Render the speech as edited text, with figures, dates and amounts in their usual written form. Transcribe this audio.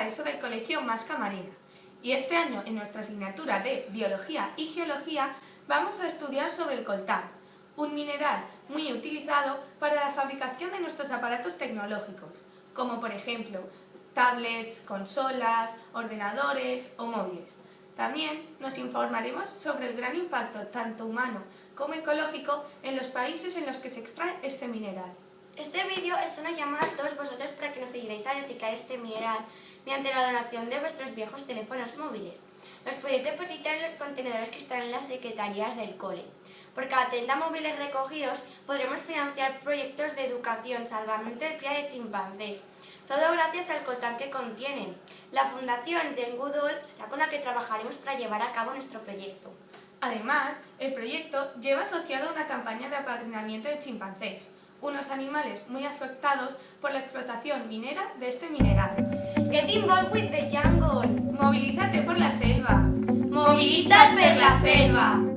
ESO del Colegio Mas Camarena y este año en nuestra asignatura de Biología y Geología vamos a estudiar sobre el coltán, un mineral muy utilizado para la fabricación de nuestros aparatos tecnológicos, como por ejemplo tablets, consolas, ordenadores o móviles. También nos informaremos sobre el gran impacto tanto humano como ecológico en los países en los que se extrae este mineral. Este vídeo es una llamada a todos vosotros para que nos ayudéis a reciclar este mineral mediante la donación de vuestros viejos teléfonos móviles. Los podéis depositar en los contenedores que están en las secretarías del cole. Por cada 30 móviles recogidos podremos financiar proyectos de educación, salvamento de cría de chimpancés. Todo gracias al coltán que contienen. La Fundación Jane Goodall será con la que trabajaremos para llevar a cabo nuestro proyecto. Además, el proyecto lleva asociado una campaña de apadrinamiento de chimpancés, unos animales muy afectados por la explotación minera de este mineral. Get involved with the jungle! Movilízate por la selva. Movilitza't per la selva!